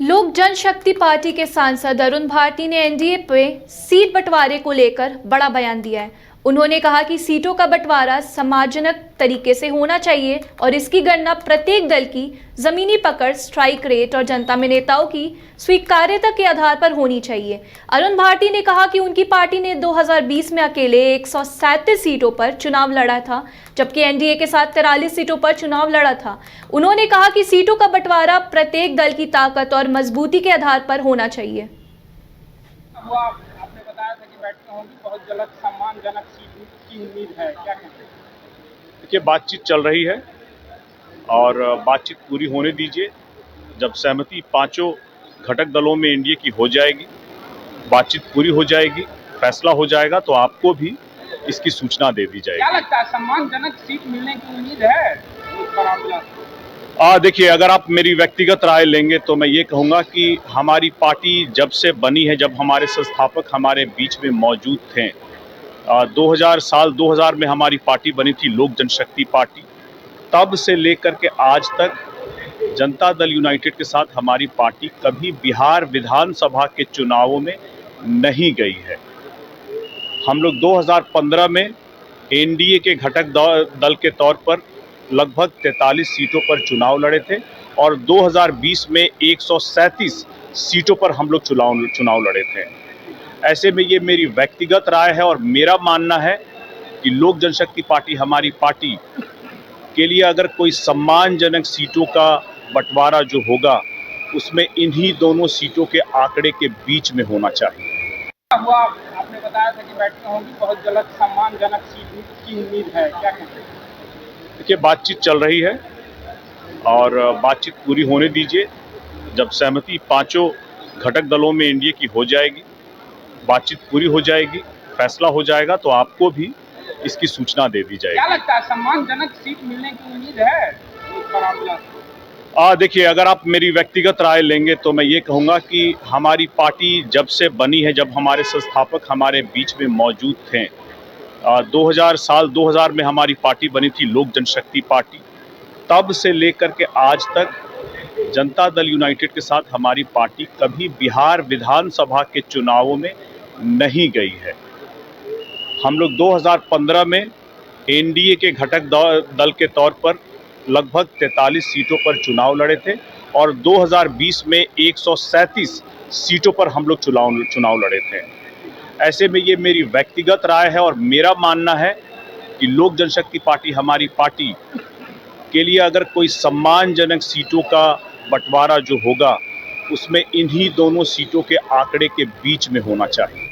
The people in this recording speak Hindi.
लोक जनशक्ति पार्टी के सांसद अरुण भारती ने एनडीए पे सीट बंटवारे को लेकर बड़ा बयान दिया है। उन्होंने कहा कि सीटों का बंटवारा सम्मानजनक तरीके से होना चाहिए और इसकी गणना प्रत्येक दल की जमीनी पकड़, स्ट्राइक रेट और जनता में नेताओं की स्वीकार्यता के आधार पर होनी चाहिए। अरुण भारती ने कहा कि उनकी पार्टी ने 2020 में अकेले 137 सीटों पर चुनाव लड़ा था, जबकि एनडीए के साथ 43 सीटों पर चुनाव लड़ा था। उन्होंने कहा कि सीटों का बंटवारा प्रत्येक दल की ताकत और मजबूती के आधार पर होना चाहिए। आपने बताया था कि बैठकें होंगी, बहुत जल्द सम्मानजनक सीट की उम्मीद है, क्या कहते हैं? देखिए, बातचीत चल रही है और बातचीत पूरी होने दीजिए। जब सहमति पांचों घटक दलों में एनडीए की हो जाएगी, बातचीत पूरी हो जाएगी, फैसला हो जाएगा तो आपको भी इसकी सूचना दे दी जाएगी। क्या लगता है, सम्मानजनक सीट मिलने की उम्मीद है उस पर आपका? देखिए, अगर आप मेरी व्यक्तिगत राय लेंगे तो मैं ये कहूँगा कि हमारी पार्टी जब से बनी है, जब हमारे संस्थापक हमारे बीच में मौजूद थे, 2000 में हमारी पार्टी बनी थी, लोक जनशक्ति पार्टी। तब से लेकर के आज तक जनता दल यूनाइटेड के साथ हमारी पार्टी कभी बिहार विधानसभा के चुनावों में नहीं गई है। हम लोग 2015 में एनडीए के घटक दल के तौर पर लगभग 43 सीटों पर चुनाव लड़े थे और 2020 में 137 सीटों पर हम लोग चुनाव लड़े थे। ऐसे में ये मेरी व्यक्तिगत राय है और मेरा मानना है कि लोक जनशक्ति पार्टी, हमारी पार्टी के लिए अगर कोई सम्मानजनक सीटों का बंटवारा जो होगा, उसमें इन्हीं दोनों सीटों के आंकड़े के बीच में होना चाहिए। हुआ, आपने बताया था कि बैठकें होंगी, बहुत जल्द सम्मानजनक सीट की उम्मीद है, क्या कहते हैं? देखिए, बातचीत चल रही है और बातचीत पूरी होने दीजिए। जब सहमति पांचों घटक दलों में एनडीए की हो जाएगी, बातचीत पूरी हो जाएगी, फैसला हो जाएगा तो आपको भी इसकी सूचना दे दी जाएगी। क्या लगता है, सम्मानजनक सीट मिलने की उम्मीद है उस पर आपका? देखिए, अगर आप मेरी व्यक्तिगत राय लेंगे तो मैं ये कहूँगा कि हमारी पार्टी जब से बनी है, जब हमारे संस्थापक हमारे बीच में मौजूद थे, 2000 में हमारी पार्टी बनी थी, लोक जनशक्ति पार्टी। तब से लेकर के आज तक जनता दल यूनाइटेड के साथ हमारी पार्टी कभी बिहार विधानसभा के चुनावों में नहीं गई है। हम लोग 2015 में एनडीए के घटक दल के तौर पर लगभग 43 सीटों पर चुनाव लड़े थे और 2020 में 137 सीटों पर हम लोग चुनाव लड़े थे। ऐसे में ये मेरी व्यक्तिगत राय है और मेरा मानना है कि लोक जनशक्ति पार्टी, हमारी पार्टी के लिए अगर कोई सम्मानजनक सीटों का बंटवारा जो होगा, उसमें इन्हीं दोनों सीटों के आंकड़े के बीच में होना चाहिए।